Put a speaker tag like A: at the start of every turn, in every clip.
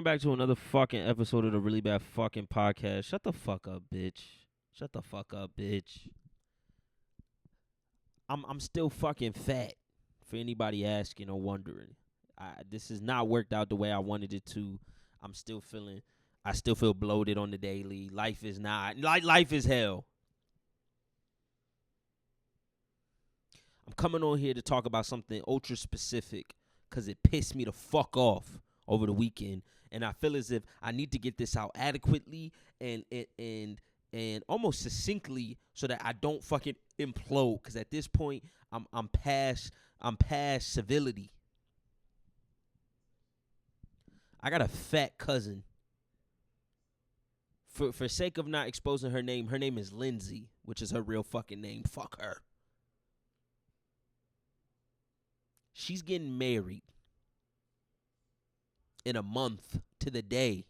A: welcome back to another fucking episode of the Really Bad Fucking Podcast. Shut the fuck up, bitch. Shut the fuck up, bitch. I'm still fucking fat. For anybody asking or wondering, this has not worked out the way I wanted it to. I still feel bloated on the daily. Life is not life is hell. I'm coming on here to talk about something ultra specific because it pissed me the fuck off over the weekend, and I feel as if I need to get this out adequately and almost succinctly so that I don't fucking implode. Because at this point, I'm past civility. I got a fat cousin. For sake of not exposing her name is Lindsay, which is her real fucking name. Fuck her. She's getting married in a month to the day.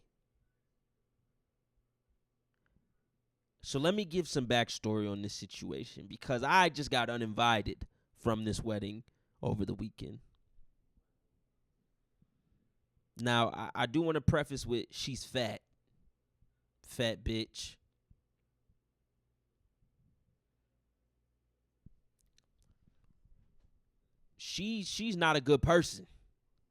A: So let me give some backstory on this situation because I just got uninvited from this wedding over the weekend. Now, I do want to preface with she's fat. Fat bitch. She's not a good person.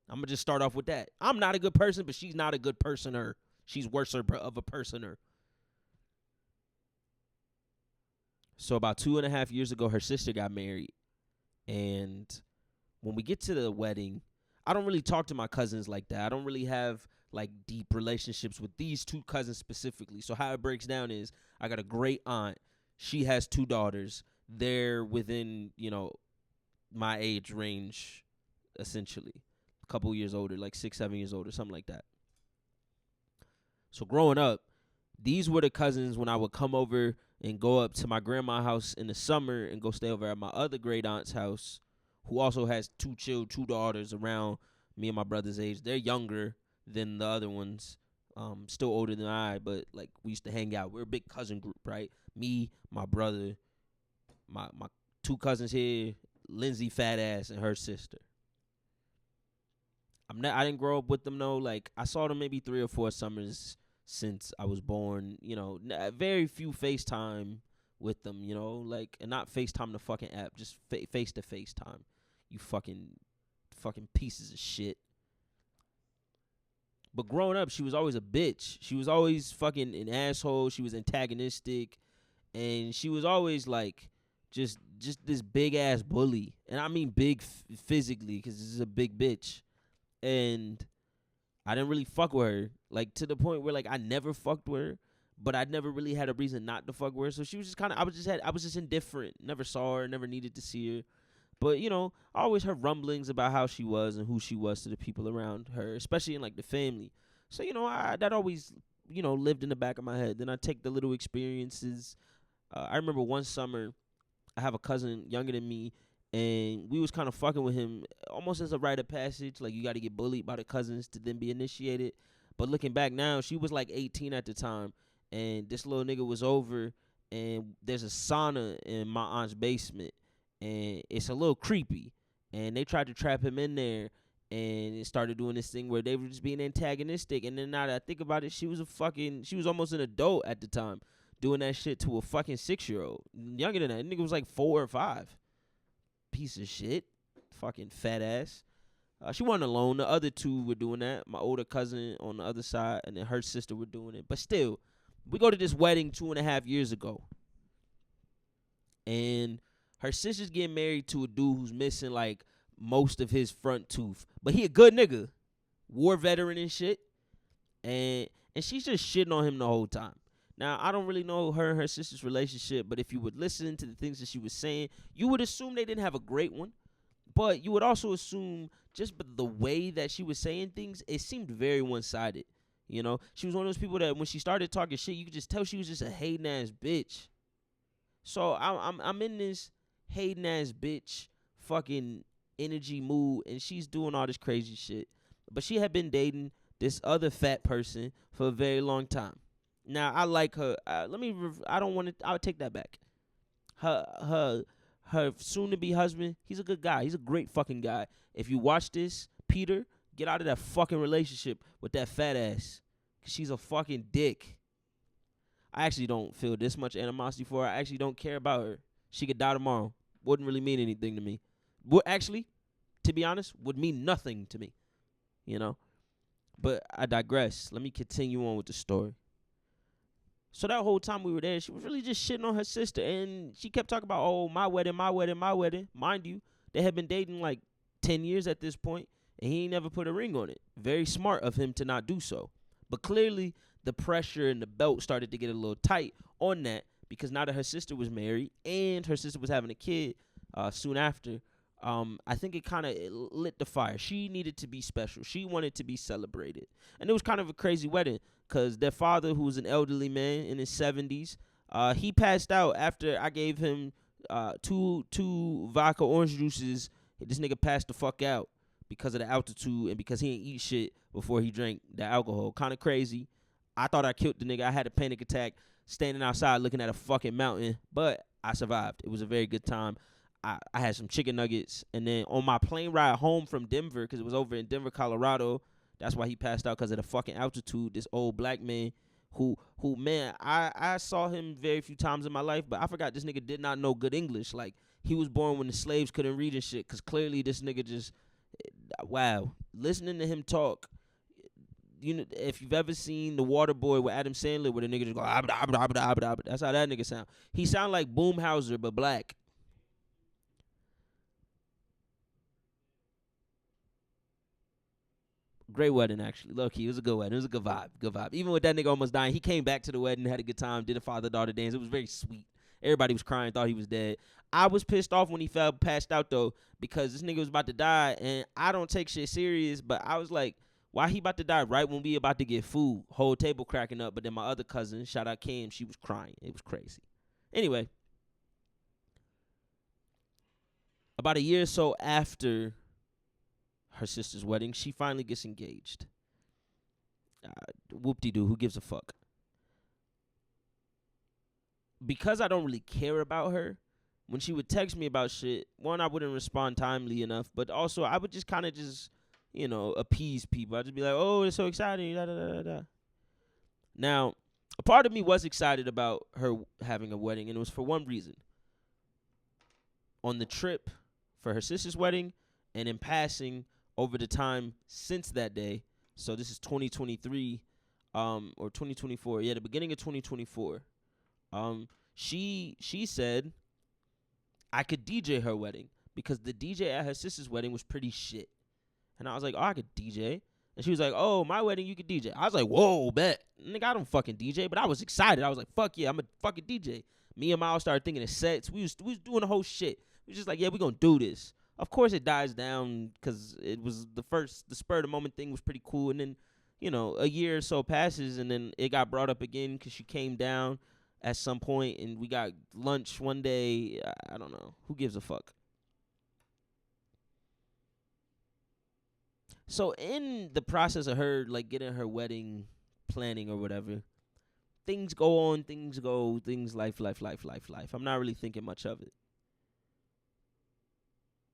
A: I'm going to just start off with that. I'm not a good person, but she's not a good personer. She's worse of a personer. So about 2.5 years ago, her sister got married. And when we get to the wedding, I don't really talk to my cousins like that. I don't really have like deep relationships with these two cousins specifically. So how it breaks down is I got a great aunt. She has 2 daughters. They're within, my age range, essentially. A couple years older, like 6, 7 years older, something like that. So growing up, these were the cousins when I would come over and go up to my grandma's house in the summer and go stay over at my other great aunt's house, who also has 2 daughters around me and my brother's age. They're younger than the other ones, still older than I, but like we used to hang out. We're a big cousin group, right? Me, my brother, my 2 cousins here, Lindsay fat ass and her sister. I didn't grow up with them though. Like I saw them maybe 3 or 4 summers since I was born. Very few FaceTime with them. And not FaceTime the fucking app, just face to face time. You fucking pieces of shit. But growing up, she was always a bitch. She was always fucking an asshole. She was antagonistic, and she was always like just this big ass bully. And I mean big physically, because this is a big bitch. And I didn't really fuck with her, like to the point where like I never fucked with her, but I never really had a reason not to fuck with her. So she was just kind of I was just indifferent. Never saw her, never needed to see her. But, I always heard rumblings about how she was and who she was to the people around her, especially in, like, the family. So, that always, lived in the back of my head. Then I take the little experiences. I remember one summer, I have a cousin younger than me, and we was kind of fucking with him almost as a rite of passage. Like, you got to get bullied by the cousins to then be initiated. But looking back now, she was, like, 18 at the time, and this little nigga was over, and there's a sauna in my aunt's basement. And it's a little creepy. And they tried to trap him in there. And it started doing this thing where they were just being antagonistic. And then now that I think about it, she was almost an adult at the time. Doing that shit to a fucking 6-year-old. Younger than that. Nigga was like 4 or 5. Piece of shit. Fucking fat ass. She wasn't alone. The other 2 were doing that. My older cousin on the other side. And then her sister were doing it. But still, we go to this wedding 2.5 years ago. And her sister's getting married to a dude who's missing, like, most of his front tooth. But he a good nigga. War veteran and shit. And she's just shitting on him the whole time. Now, I don't really know her and her sister's relationship, but if you would listen to the things that she was saying, you would assume they didn't have a great one. But you would also assume just by the way that she was saying things, it seemed very one-sided. She was one of those people that when she started talking shit, you could just tell she was just a hating-ass bitch. So I'm in this hating ass bitch fucking energy mood, and she's doing all this crazy shit. But she had been dating this other fat person for a very long time. Now I like her. I'll take that back. Her soon to be husband, he's a good guy. He's a great fucking guy. If you watch this, Peter, get out of that fucking relationship with that fat ass. 'Cause she's a fucking dick. I actually don't feel this much animosity for her. I actually don't care about her. She could die tomorrow. Wouldn't really mean anything to me. Would actually, to be honest, would mean nothing to me. You know? But I digress. Let me continue on with the story. So that whole time we were there, she was really just shitting on her sister. And she kept talking about, oh, my wedding, my wedding, my wedding. Mind you, they had been dating like 10 years at this point, and he ain't never put a ring on it. Very smart of him to not do so. But clearly, the pressure and the belt started to get a little tight on that, because now that her sister was married and her sister was having a kid soon after, I think it kind of lit the fire. She needed to be special. She wanted to be celebrated. And it was kind of a crazy wedding, because their father, who was an elderly man in his 70s, he passed out after I gave him two vodka orange juices. This nigga passed the fuck out because of the altitude and because he ain't eat shit before he drank the alcohol. Kind of crazy. I thought I killed the nigga. I had a panic attack standing outside looking at a fucking mountain, but I survived. It was a very good time. I had some chicken nuggets, and then on my plane ride home from Denver, because it was over in Denver, Colorado, that's why he passed out, because of the fucking altitude. This old black man who man, I saw him very few times in my life, but I forgot this nigga did not know good English. Like, he was born when the slaves couldn't read and shit, because clearly this nigga just, wow. Listening to him talk, you know, if you've ever seen The Water Boy with Adam Sandler, where the nigga just go, abda, abda, abda, abda, abda. That's how that nigga sound. He sound like Boomhauser, but black. Great wedding, actually. Low key, it was a good wedding. It was a good vibe. Good vibe. Even with that nigga almost dying, he came back to the wedding, had a good time, did a father-daughter dance. It was very sweet. Everybody was crying, thought he was dead. I was pissed off when he passed out, though, because this nigga was about to die, and I don't take shit serious, but I was like, why he about to die right when we about to get food? Whole table cracking up, but then my other cousin, shout out Cam, she was crying. It was crazy. Anyway, about a year or so after her sister's wedding, she finally gets engaged. Whoop-de-doo, who gives a fuck? Because I don't really care about her, when she would text me about shit, one, I wouldn't respond timely enough, but also I would just kind of you know, appease people. I'd just be like, oh, it's so exciting, da da da da da. Now, a part of me was excited about her having a wedding, and it was for one reason. On the trip for her sister's wedding, and in passing over the time since that day, so this is 2023, or 2024, yeah, the beginning of 2024, she said I could DJ her wedding, because the DJ at her sister's wedding was pretty shit. And I was like, oh, I could DJ. And she was like, oh, my wedding, you could DJ. I was like, whoa, bet. Nigga, I don't fucking DJ, but I was excited. I was like, fuck yeah, I'm a fucking DJ. Me and Miles started thinking of sets. We was doing the whole shit. We was just like, yeah, we gonna do this. Of course it dies down, because it was the spur of the moment thing was pretty cool. And then, you know, a year or so passes, and then it got brought up again because she came down at some point, and we got lunch one day. I don't know. Who gives a fuck? So in the process of her, like, getting her wedding planning or whatever, things go on, things go, things life. I'm not really thinking much of it.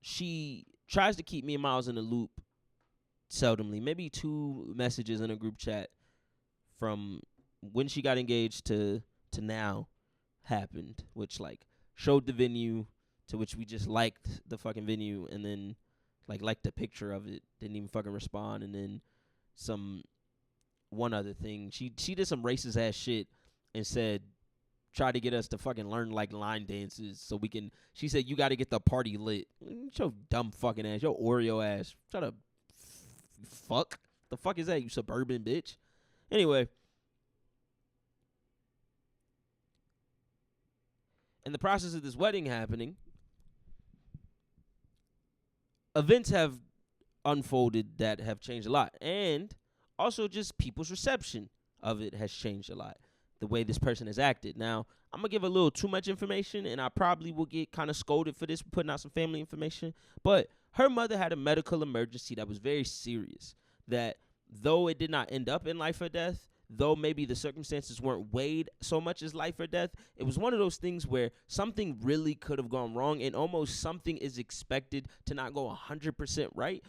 A: She tries to keep me and Miles in the loop seldomly. Maybe 2 messages in a group chat from when she got engaged to now happened, which, like, showed the venue, to which we just liked the fucking venue, and then liked the picture of it, didn't even fucking respond, and then one other thing. She did some racist ass shit and said, tried to get us to fucking learn, like, line dances so we can, she said, you got to get the party lit. Your dumb fucking ass, your Oreo ass. Shut up. Fuck. The fuck is that, you suburban bitch? Anyway. In the process of this wedding happening, events have unfolded that have changed a lot. And also just people's reception of it has changed a lot. The way this person has acted. Now, I'm going to give a little too much information, and I probably will get kind of scolded for this, putting out some family information. But her mother had a medical emergency that was very serious. That though it did not end up in life or death, though maybe the circumstances weren't weighed so much as life or death, it was one of those things where something really could have gone wrong, and almost something is expected to not go 100% right.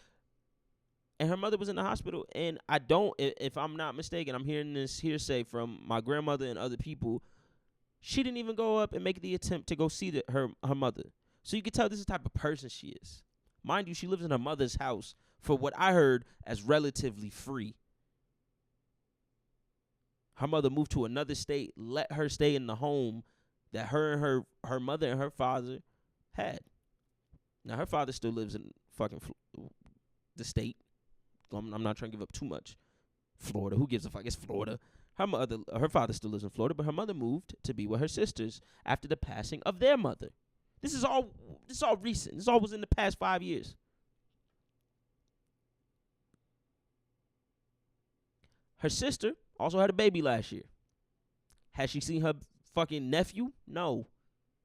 A: And her mother was in the hospital. And I don't, if I'm not mistaken, I'm hearing this hearsay from my grandmother and other people. She didn't even go up and make the attempt to go see her mother. So you can tell this is the type of person she is. Mind you, she lives in her mother's house for what I heard as relatively free. Her mother moved to another state, let her stay in the home that her and her mother and her father had. Now, her father still lives in fucking the state. I'm not trying to give up too much. Florida. Who gives a fuck? It's Florida. Her father still lives in Florida, but her mother moved to be with her sisters after the passing of their mother. This is all recent. This all was in the past 5 years. Her sister also had a baby last year. Has she seen her fucking nephew? No.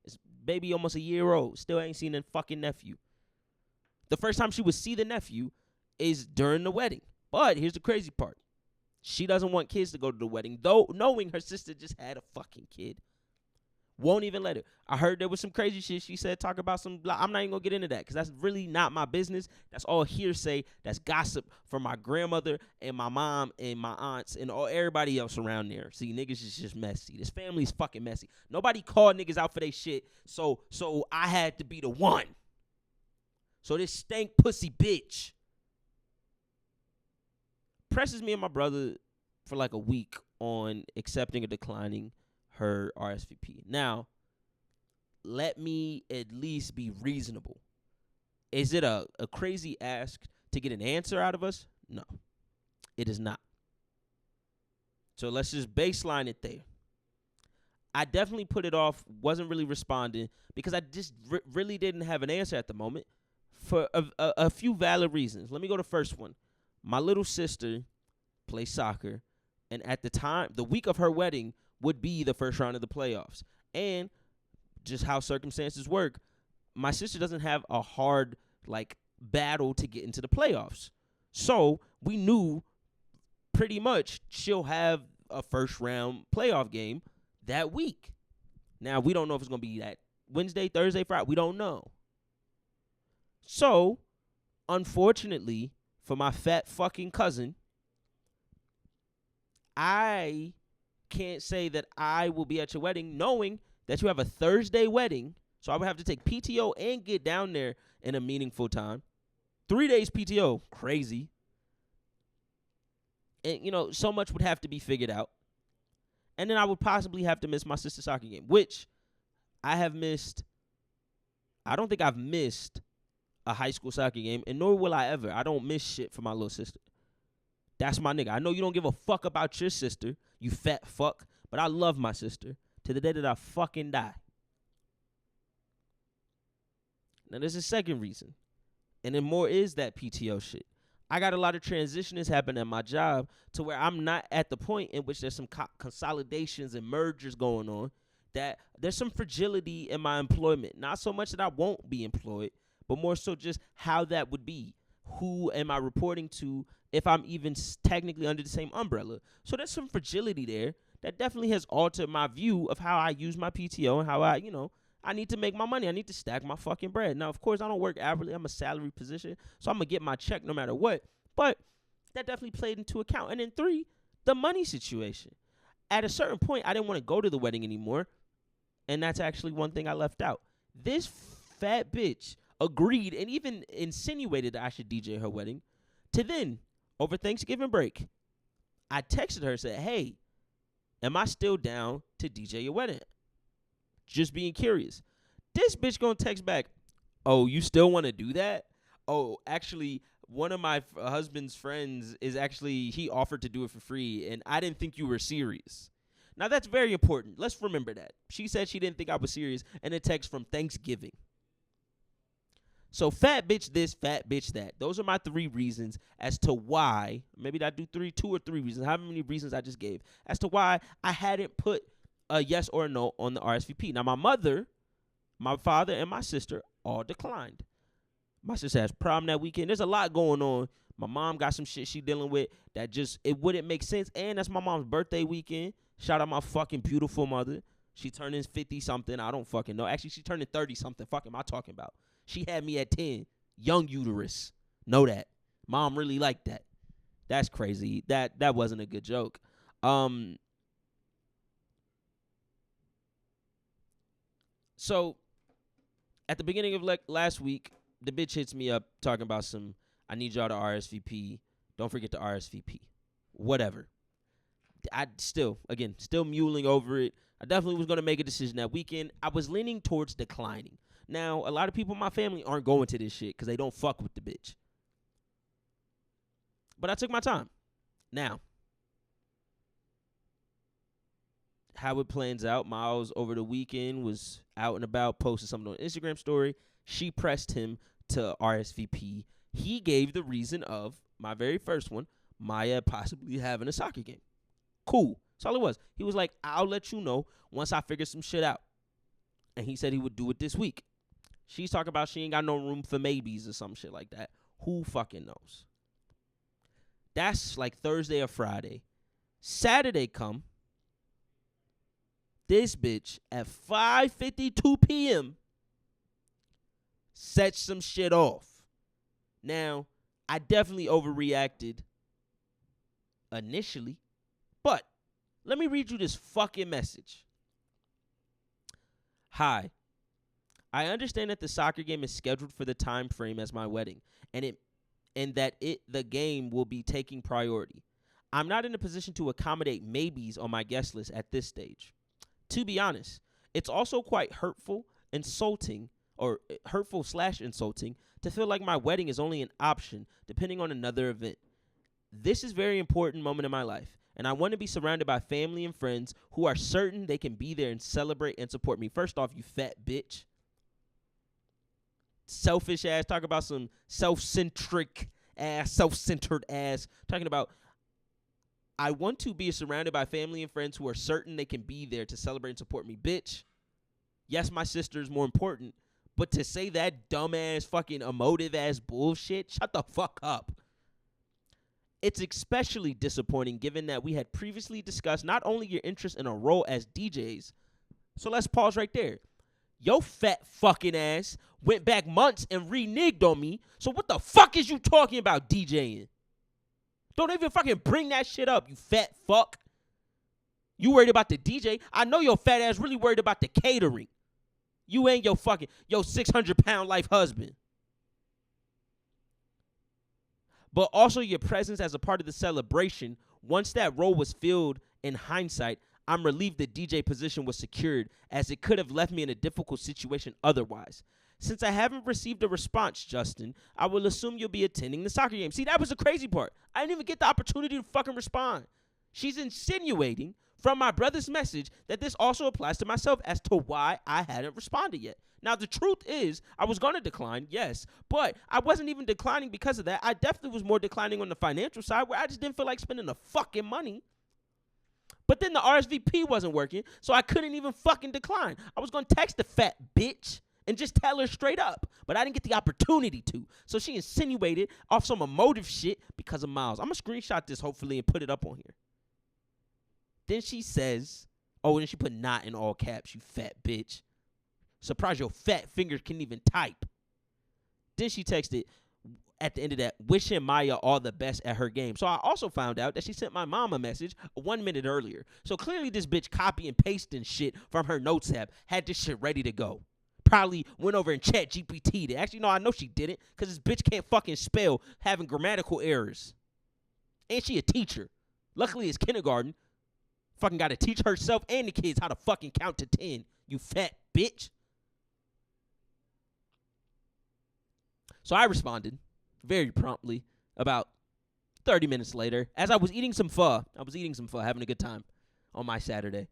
A: This baby almost a year old. Still ain't seen her fucking nephew. The first time she would see the nephew is during the wedding. But here's the crazy part. She doesn't want kids to go to the wedding, though knowing her sister just had a fucking kid. Won't even let her. I heard there was some crazy shit she said, talk about some, I'm not even going to get into that because that's really not my business. That's all hearsay. That's gossip from my grandmother and my mom and my aunts and everybody else around there. See, niggas is just messy. This family's fucking messy. Nobody called niggas out for their shit, so I had to be the one. So this stank pussy bitch presses me and my brother for like a week on accepting or declining her RSVP. Now, let me at least be reasonable. Is it a crazy ask to get an answer out of us? No, it is not. So let's just baseline it there. I definitely put it off, wasn't really responding because I just really didn't have an answer at the moment for a few valid reasons. Let me go to the first one. My little sister plays soccer, and at the time, the week of her wedding would be the first round of the playoffs. And just how circumstances work, my sister doesn't have a hard, battle to get into the playoffs. So we knew pretty much she'll have a first round playoff game that week. Now, we don't know if it's going to be that Wednesday, Thursday, Friday. We don't know. So, unfortunately, for my fat fucking cousin, I can't say that I will be at your wedding knowing that you have a Thursday wedding. So I would have to take PTO and get down there in a meaningful time. 3 days PTO. Crazy. And, so much would have to be figured out. And then I would possibly have to miss my sister's soccer game, which I have missed. I don't think I've missed a high school soccer game, and nor will I ever. I don't miss shit for my little sister. That's my nigga. I know you don't give a fuck about your sister, you fat fuck, but I love my sister to the day that I fucking die. Now, there's a second reason, and then more is that PTO shit. I got a lot of transitions happening at my job to where I'm not at the point in which there's some consolidations and mergers going on, that there's some fragility in my employment. Not so much that I won't be employed, but more so just how that would be. Who am I reporting to if I'm even technically under the same umbrella? So there's some fragility there that definitely has altered my view of how I use my PTO and how I need to make my money. I need to stack my fucking bread. Now, of course, I don't work hourly. I'm a salary position, so I'm going to get my check no matter what. But that definitely played into account. And then 3, the money situation. At a certain point, I didn't want to go to the wedding anymore, and that's actually one thing I left out. This fat bitch agreed and even insinuated that I should DJ her wedding. To then, over Thanksgiving break, I texted her and said, hey, am I still down to DJ your wedding? Just being curious. This bitch gonna text back, oh, you still want to do that? Oh, actually, one of my husband's friends he offered to do it for free, and I didn't think you were serious. Now, that's very important. Let's remember that. She said she didn't think I was serious, and a text from Thanksgiving. So fat bitch this, fat bitch that. Those are my 3 reasons as to why, maybe I do 2 or 3 reasons, how many reasons I just gave, as to why I hadn't put a yes or a no on the RSVP. Now, my mother, my father, and my sister all declined. My sister has prom that weekend. There's a lot going on. My mom got some shit she dealing with that it wouldn't make sense. And that's my mom's birthday weekend. Shout out my fucking beautiful mother. She turning 50-something. I don't fucking know. Actually, she turning 30-something. Fuck am I talking about? She had me at 10. Young uterus. Know that. Mom really liked that. That's crazy. That wasn't a good joke. So at the beginning of last week, the bitch hits me up talking about I need y'all to RSVP. Don't forget to RSVP. Whatever. I still mulling over it. I definitely was going to make a decision that weekend. I was leaning towards declining. Now, a lot of people in my family aren't going to this shit because they don't fuck with the bitch. But I took my time. Now, how it plans out, Miles over the weekend was out and about, posted something on Instagram story. She pressed him to RSVP. He gave the reason of, my very first one, Maya possibly having a soccer game. Cool. That's all it was. He was like, I'll let you know once I figure some shit out. And he said he would do it this week. She's talking about she ain't got no room for maybes or some shit like that. Who fucking knows? That's like Thursday or Friday. Saturday come. This bitch at 5:52 p.m. sets some shit off. Now, I definitely overreacted initially, but let me read you this fucking message. Hi. I understand that the soccer game is scheduled for the time frame as my wedding, and the game will be taking priority. I'm not in a position to accommodate maybes on my guest list at this stage. To be honest, it's also quite hurtful / insulting to feel like my wedding is only an option depending on another event. This is a very important moment in my life, and I want to be surrounded by family and friends who are certain they can be there and celebrate and support me. First off, you fat bitch. Selfish ass, talk about some self-centered ass, talking about I want to be surrounded by family and friends who are certain they can be there to celebrate and support me. Bitch, yes, my sister is more important, but to say that dumbass fucking emotive ass bullshit, shut the fuck up. It's especially disappointing given that we had previously discussed not only your interest in a role as DJs, so let's pause right there. Yo fat fucking ass went back months and reneged on me, so what the fuck is you talking about DJing? Don't even fucking bring that shit up, you fat fuck. You worried about the DJ? I know your fat ass really worried about the catering. You ain't your 600-pound life husband. But also your presence as a part of the celebration. Once that role was filled, in hindsight, I'm relieved the DJ position was secured, as it could have left me in a difficult situation otherwise. Since I haven't received a response, Justin, I will assume you'll be attending the soccer game. See, that was the crazy part. I didn't even get the opportunity to fucking respond. She's insinuating from my brother's message that this also applies to myself as to why I hadn't responded yet. Now, the truth is, I was going to decline, yes, but I wasn't even declining because of that. I definitely was more declining on the financial side, where I just didn't feel like spending the fucking money. But then the RSVP wasn't working, so I couldn't even fucking decline. I was going to text the fat bitch and just tell her straight up, but I didn't get the opportunity to. So she insinuated off some emotive shit because of Miles. I'm going to screenshot this, hopefully, and put it up on here. Then she says, oh, and she put "not" in all caps, you fat bitch. Surprised your fat fingers can even type. Then she texted at the end of that, wishing Maya all the best at her game. So I also found out that she sent my mom a message 1 minute earlier. So clearly this bitch copy and pasting shit from her notes app, had this shit ready to go. Probably went over and chat GPT'd it. Actually, no, I know she didn't, because this bitch can't fucking spell, having grammatical errors. And she a teacher. Luckily it's kindergarten. Fucking got to teach herself and the kids how to fucking count to 10. You fat bitch. So I responded very promptly about 30 minutes later as I was eating some pho. Having a good time on my Saturday.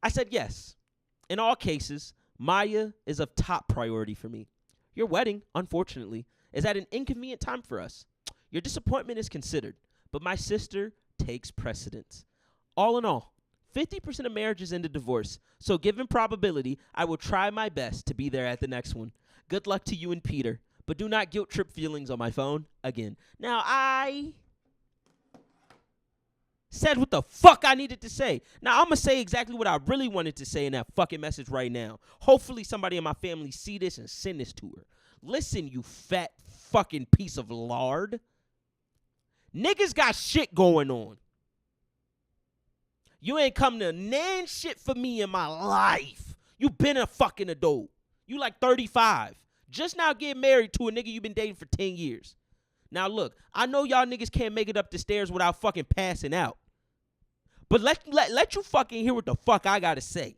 A: I said yes. In all cases, Maya is of top priority for me. Your wedding, unfortunately, is at an inconvenient time for us. Your disappointment is considered, but my sister takes precedence. All in all, 50% of marriages end in divorce, so given probability, I will try my best to be there at the next one. Good luck to you and Peter, but do not guilt trip feelings on my phone again. Now, I said what the fuck I needed to say. Now, I'm going to say exactly what I really wanted to say in that fucking message right now. Hopefully somebody in my family see this and send this to her. Listen, you fat fucking piece of lard. Niggas got shit going on. You ain't come to nan shit for me in my life. You been a fucking adult. You like 35. Just now getting married to a nigga you been dating for 10 years. Now look, I know y'all niggas can't make it up the stairs without fucking passing out. But let you fucking hear what the fuck I gotta say.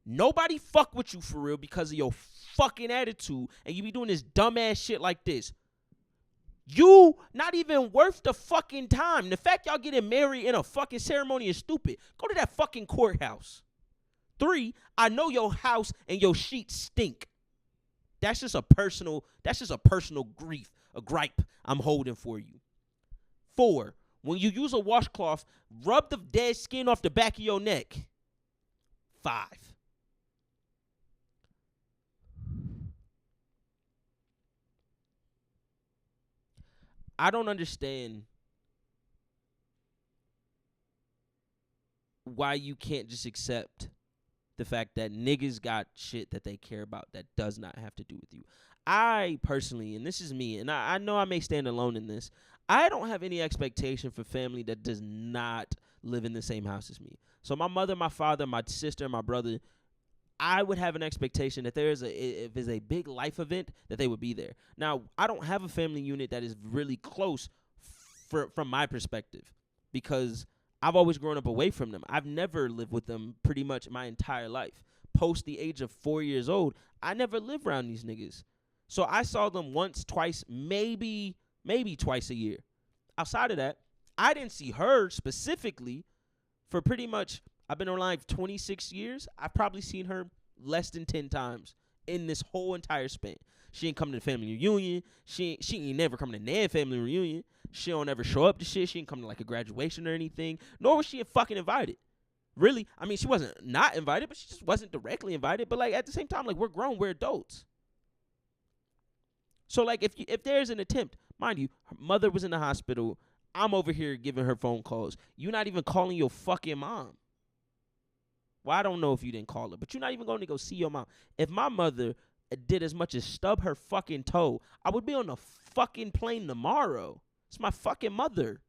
A: Nobody fuck with you for real because of your fucking attitude, and you be doing this dumbass shit like this. You not even worth the fucking time. The fact y'all getting married in a fucking ceremony is stupid. Go to that fucking courthouse. 3, I know your house and your sheets stink. That's just a personal grief, a gripe I'm holding for you. 4, when you use a washcloth, rub the dead skin off the back of your neck. 5. I don't understand why you can't just accept the fact that niggas got shit that they care about that does not have to do with you. I personally, and this is me, and I know I may stand alone in this, I don't have any expectation for family that does not live in the same house as me. So my mother, my father, my sister, my brother, I would have an expectation that if there's a big life event, that they would be there. Now, I don't have a family unit that is really close from my perspective because I've always grown up away from them. I've never lived with them pretty much my entire life. Post the age of 4 years old, I never lived around these niggas. So I saw them once, twice, maybe twice a year. Outside of that, I didn't see her specifically for pretty much, I've been alive 26 years. I've probably seen her less than 10 times in this whole entire span. She ain't come to the family reunion. She ain't never come to Nan family reunion. She don't ever show up to shit. She ain't come to like a graduation or anything. Nor was she fucking invited. Really? I mean, she wasn't not invited, but she just wasn't directly invited. But like at the same time, like we're grown, we're adults. So like if there's an attempt, mind you, her mother was in the hospital. I'm over here giving her phone calls. You're not even calling your fucking mom. Well, I don't know if you didn't call her, but you're not even going to go see your mom. If my mother did as much as stub her fucking toe, I would be on a fucking plane tomorrow. It's my fucking mother.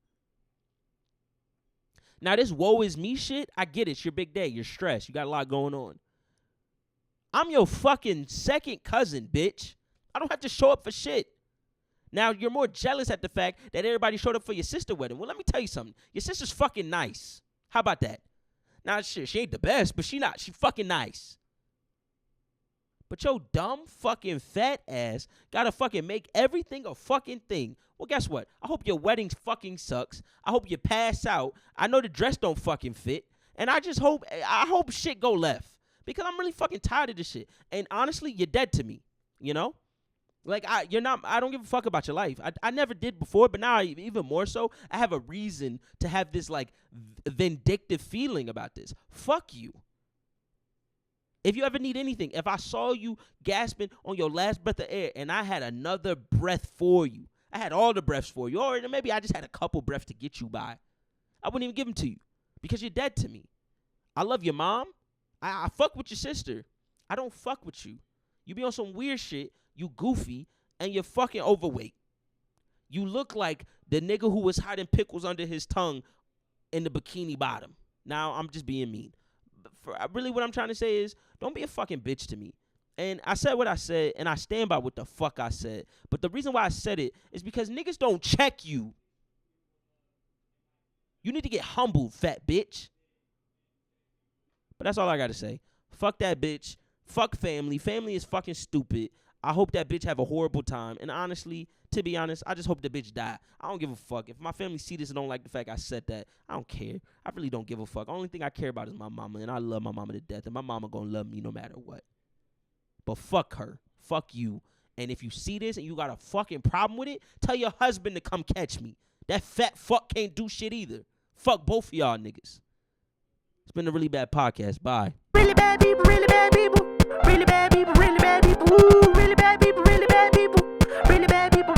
A: Now, this woe is me shit, I get it. It's your big day. You're stressed. You got a lot going on. I'm your fucking second cousin, bitch. I don't have to show up for shit. Now, you're more jealous at the fact that everybody showed up for your sister's wedding. Well, let me tell you something. Your sister's fucking nice. How about that? Now, shit, she ain't the best, but she fucking nice. But your dumb fucking fat ass gotta fucking make everything a fucking thing. Well, guess what? I hope your wedding fucking sucks. I hope you pass out. I know the dress don't fucking fit. And I hope shit go left. Because I'm really fucking tired of this shit. And honestly, you're dead to me. You know? Like, I don't give a fuck about your life. I never did before, but now even more so, I have a reason to have this, like, vindictive feeling about this. Fuck you. If you ever need anything, if I saw you gasping on your last breath of air and I had another breath for you, I had all the breaths for you, or maybe I just had a couple breaths to get you by, I wouldn't even give them to you because you're dead to me. I love your mom. I fuck with your sister. I don't fuck with you. You be on some weird shit. You goofy, and you're fucking overweight. You look like the nigga who was hiding pickles under his tongue in the Bikini Bottom. Now, I'm just being mean. But really what I'm trying to say is, don't be a fucking bitch to me. And I said what I said, and I stand by what the fuck I said. But the reason why I said it is because niggas don't check you. You need to get humbled, fat bitch. But that's all I got to say. Fuck that bitch. Fuck family. Family is fucking stupid. I hope that bitch have a horrible time. And honestly, to be honest, I just hope the bitch die. I don't give a fuck. If my family see this and don't like the fact I said that, I don't care. I really don't give a fuck. The only thing I care about is my mama, and I love my mama to death, and my mama gonna love me no matter what. But fuck her. Fuck you. And if you see this and you got a fucking problem with it, tell your husband to come catch me. That fat fuck can't do shit either. Fuck both of y'all niggas. It's been a really bad podcast. Bye. Really bad people, really bad people. Really bad people, really bad people. Ooh, really bad people, really bad people. Really bad people.